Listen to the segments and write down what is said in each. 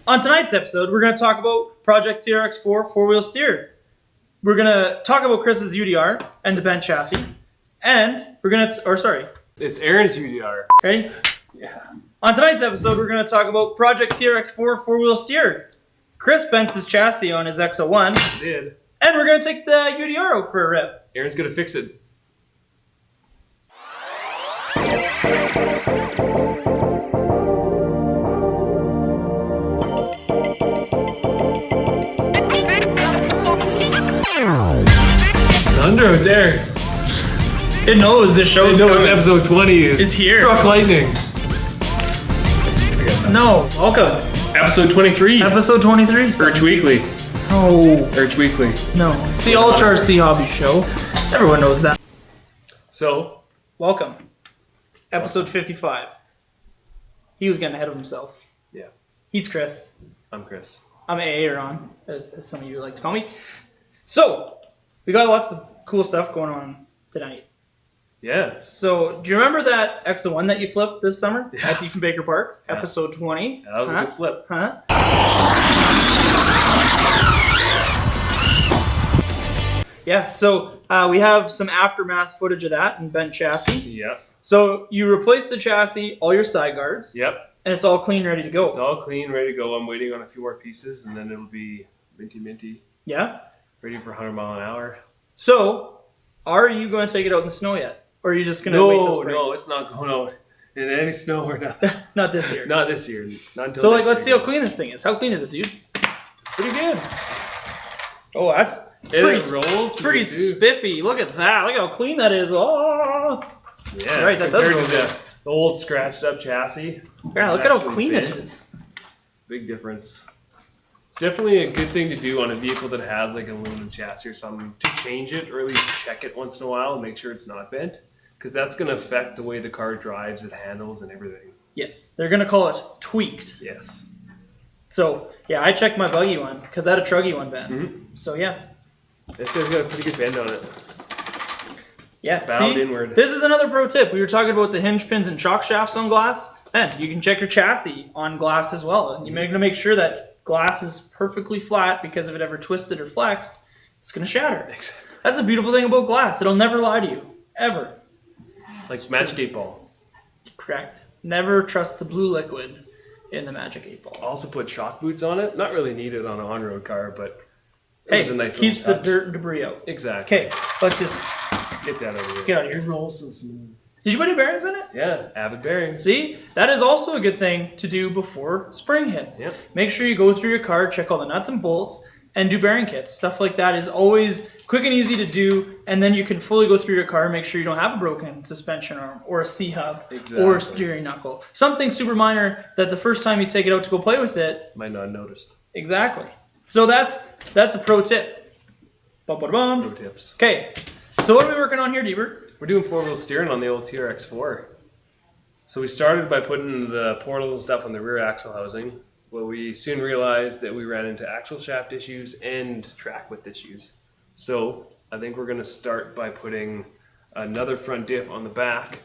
On tonight's episode, we're going to talk about Project TRX-4 four-wheel steer. We're going to talk about Chris's UDR and the bent chassis. And we're going to, It's Aaron's UDR. Ready? Yeah. On tonight's episode, we're going to talk about Project TRX-4 four-wheel steer. Chris bent his chassis on his X01. I did. And we're going to take the UDR out for a rip. Aaron's going to fix it. Thunder out there. It knows this show is coming. Episode 20 is here. Struck lightning. No, welcome. Episode 23. Episode 23. Urge Weekly. Oh, Urge Weekly. no. It's the Ultra RC Hobbies show. Everyone knows that. So, Welcome. Episode 55. He was getting ahead of himself. yeah, He's Chris. I'm Chris. I'm AA or on, as some of you like to call me. So, we got lots of cool stuff going on tonight. Yeah. So, do you remember that X01 that you flipped this summer Yeah. at Diefenbaker Park? Yeah. Episode 20. That was a good flip. Huh? Yeah, so we have some aftermath footage of that in bent chassis. Yep. So, you replace the chassis, all your side guards, Yep. and it's all clean, ready to go. It's all clean, ready to go. I'm waiting on a few more pieces, and then it'll be minty, Yeah? ready for 100 mile an hour. So, are you going to take it out in the snow yet? Or are you just going to wait till spring? No, it's not going out in any snow or nothing. Not this year. Not this year. Not until So, next let's see year. how clean this thing is. How clean is it, dude? It's pretty good. Oh, it's It pretty, rolls pretty pretty too. spiffy. Look at that. Look how clean that is. Oh. Yeah, Right, that does compared roll to good. the old scratched up chassis. Yeah, look it's at how actually clean it bent. is. Big difference. It's definitely a good thing to do on a vehicle that has like an aluminum chassis or something, to change it or at least check it once in a while and make sure it's not bent, because that's going to affect the way the car drives, it handles, and everything. Yes, they're going to call it tweaked. Yes. So, yeah, I checked my buggy one because I had a truggy one bent. Mm-hmm. So, yeah. This guy's got a pretty good bend on it. Yeah, bound see, inward. This is another pro tip. We were talking about the hinge pins and shock shafts on glass. And you can check your chassis on glass as well. And you're going to make sure that glass is perfectly flat, because if it ever twisted or flexed, it's going to shatter. That's the beautiful thing about glass. It'll never lie to you. Ever. Like Magic 8 Ball. Correct. Never trust the blue liquid in the Magic 8 Ball. Also put shock boots on it. Not really needed on an on-road car, but it Hey, was a nice keeps the little touch. dirt and debris out. Exactly. Okay, let's just Get that over here. get out of here. It rolls so smooth. Did you put new bearings in it? Yeah, Avid bearings. See, that is also a good thing to do before spring hits. Yep. Make sure you go through your car, check all the nuts and bolts, and do bearing kits. Stuff like that is always quick and easy to do, and then you can fully go through your car and make sure you don't have a broken suspension arm or a C-hub or Exactly. a steering knuckle. Something super minor that the first time you take it out to go play with it. Might not have noticed. Exactly. So that's a pro tip. Bum-ba-da-bum. No tips. Okay, so what are we working on here, Deeber? We're doing four-wheel steering on the old TRX-4. So we started by putting the portals and stuff on the rear axle housing. Well, we soon realized that we ran into axle shaft issues and track width issues. So I think we're going to start by putting another front diff on the back,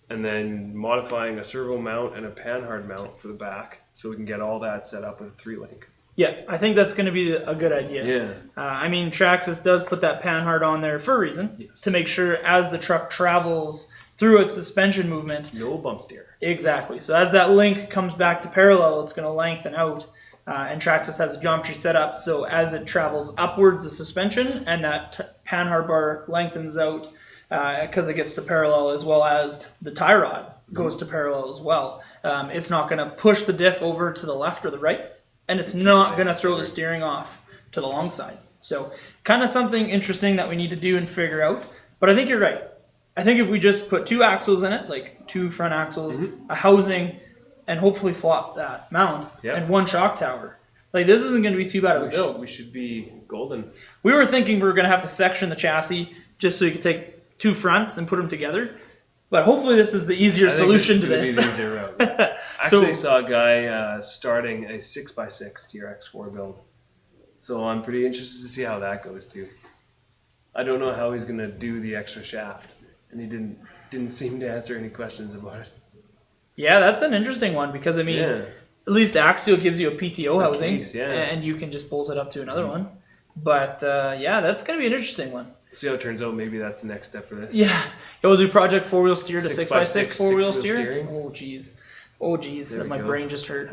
and then modifying a servo mount and a panhard mount for the back, so we can get all that set up with a 3-link. Yeah, I think that's going to be a good idea. Yeah. I mean, Traxxas does put that panhard on there for a reason, Yes. to make sure as the truck travels through its suspension movement. No bump steer. Exactly. So as that link comes back to parallel, it's going to lengthen out. And Traxxas has a geometry set up so as it travels upwards the suspension, and that panhard bar lengthens out because it gets to parallel, as well as the tie rod goes to parallel as well. It's not going to push the diff over to the left or the right, and it's not going to throw the steering off to the long side. So kind of something interesting that we need to do and figure out. But I think you're right. I think if we just put 2 axles in it, like 2 front axles, a housing, and hopefully flop that mount, Yep. and 1 shock tower, like this isn't going to be too bad of a build. We should be golden. We were thinking we were going to have to section the chassis just so you could take 2 fronts and put them together. But hopefully this is the easier I think solution to this. this. Is gonna be the easier route. Actually, saw a guy starting a 6x6 TRX-4 build. So I'm pretty interested to see how that goes too. I don't know how he's going to do the extra shaft, and he didn't seem to answer any questions about it. Yeah, that's an interesting one because, I mean, Yeah. At least axial gives you a PTO housing, case, yeah. and you can just bolt it up to another one. But yeah, that's going to be an interesting one. See how it turns out. Maybe that's the next step for this. Yeah, we'll do Project 4-wheel steer to 6x6 4-wheel steer. steering. Oh geez, There we my go. brain just hurt.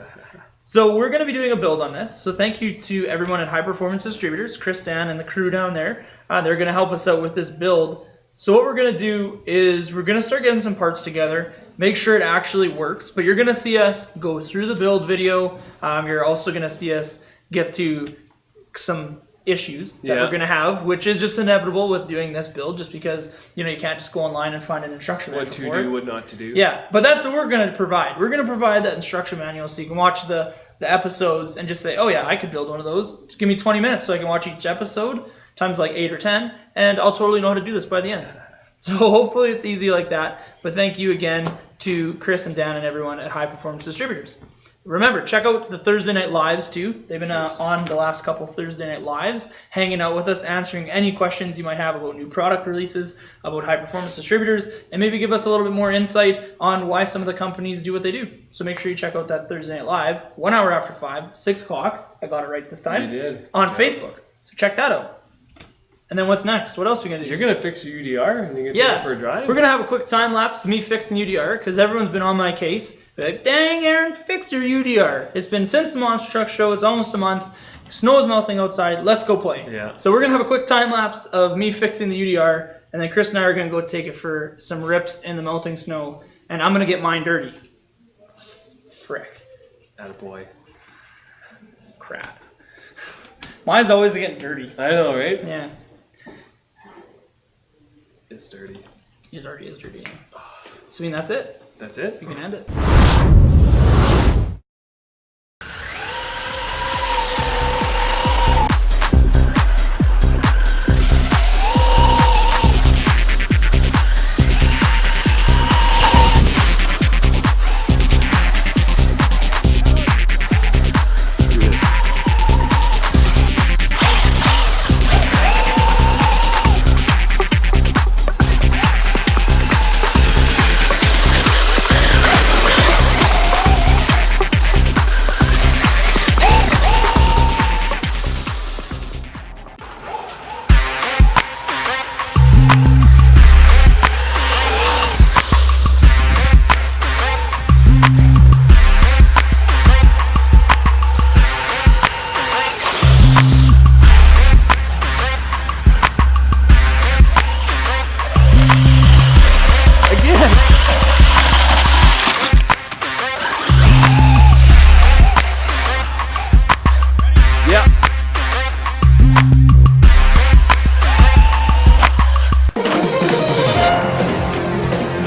So we're going to be doing a build on this. So thank you to everyone at High Performance Distributors, Chris, Dan, and the crew down there. They're going to help us out with this build. So what we're going to do is we're going to start getting some parts together, make sure it actually works. But you're going to see us go through the build video. You're also going to see us get to some issues that we're going to have, which is just inevitable with doing this build, just because you can't just go online and find an instruction manual What to for do, it. what not to do. Yeah, but that's what we're going to provide. We're going to provide that instruction manual so you can watch the episodes and just say, oh yeah, I could build one of those. Just give me 20 minutes so I can watch each episode times like 8 or 10, and I'll totally know how to do this by the end. So hopefully it's easy like that. But thank you again to Chris and Dan and everyone at High Performance Distributors. Remember, check out the Thursday Night Lives too. They've been on the last couple Thursday Night Lives, hanging out with us, answering any questions you might have about new product releases, about High Performance Distributors, and maybe give us a little bit more insight on why some of the companies do what they do. So make sure you check out that Thursday Night Live, 1 hour after 5, 6 o'clock. I got it right this time. You did. On Facebook. So check that out. And then what's next? What else are we going to do? You're going to fix your UDR and you're going to take it for a drive? We're going to have a quick time lapse of me fixing the UDR because everyone's been on my case. They're like, dang, Aaron, fix your UDR. It's been since the Monster Truck Show. It's almost a month. Snow's melting outside. Let's go play. Yeah. So we're going to have a quick time lapse of me fixing the UDR, and then Chris and I are going to go take it for some rips in the melting snow, and I'm going to get mine dirty. Frick. Attaboy. It's crap. Mine's always getting dirty. I know, right? Yeah. It's dirty. It already is dirty. So, I mean, that's it. That's it? You can end it.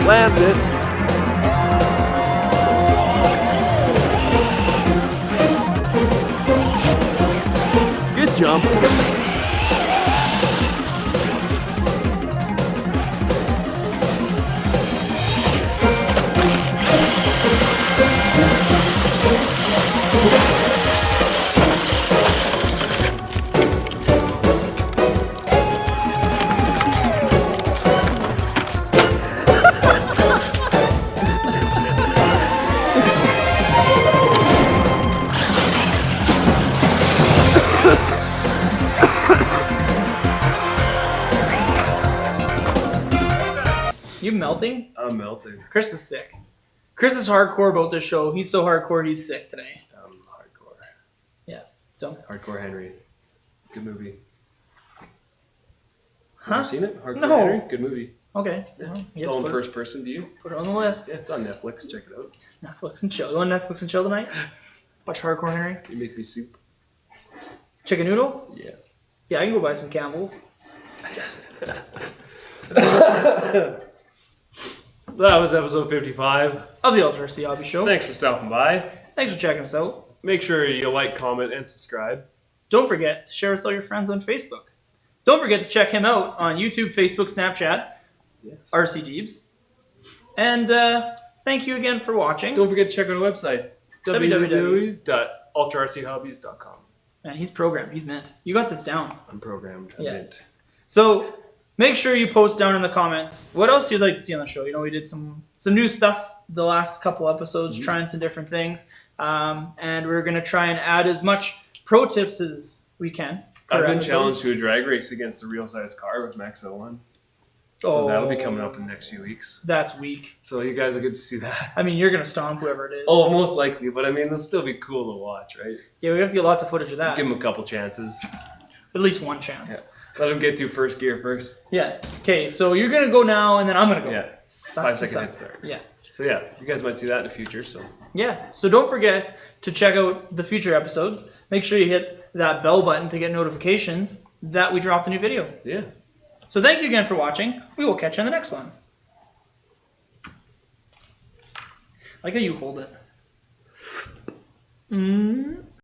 Lands it. Good jump. You melting? I'm melting. Chris is sick. Chris is hardcore about this show. He's so hardcore, he's sick today. I'm hardcore. Yeah. So. Hardcore Henry. Good movie. Huh? Have you seen it? Hardcore No. Henry? Good movie. Okay. Yeah. Well, It's all in first person view. Put it on the list. Yeah, it's on Netflix. Check it out. Netflix and chill. You want Netflix and chill tonight? Watch Hardcore Henry. You make me soup. Chicken noodle? Yeah. Yeah, I can go buy some Campbell's. That was episode 55. Of the Ultra RC Hobby Show. Thanks for stopping by. Thanks for checking us out. Make sure you like, comment, and subscribe. Don't forget to share with all your friends on Facebook. Don't forget to check him out on YouTube, Facebook, Snapchat, Yes. RC Deebs. And thank you again for watching. Don't forget to check out our website, www.ultrarchobbies.com. Man, he's programmed. He's meant. You got this down. I'm programmed. I'm Yeah. mint. So make sure you post down in the comments what else you'd like to see on the show. You know, we did some new stuff the last couple episodes, trying some different things. and we're going to try and add as much pro tips as we can. I've been challenged to a drag race against a real size car with Max 01. So that'll be coming up in the next few weeks. That's weak. So you guys will get to see that. I mean, you're going to stomp whoever it is. Oh, most likely, but I mean, it'll still be cool to watch, right? Yeah, we have to get lots of footage of that. Give them a couple chances. At least one chance. Yeah. Let them get to first gear first. Yeah. Okay, so you're going to go now, and then I'm going to go. Yeah. Sucks 5 second head start. Yeah. So yeah, you guys might see that in the future. So Yeah. So don't forget to check out the future episodes. Make sure you hit that bell button to get notifications that we drop a new video. yeah. So thank you again for watching. We will catch you on the next one. Like how you hold it.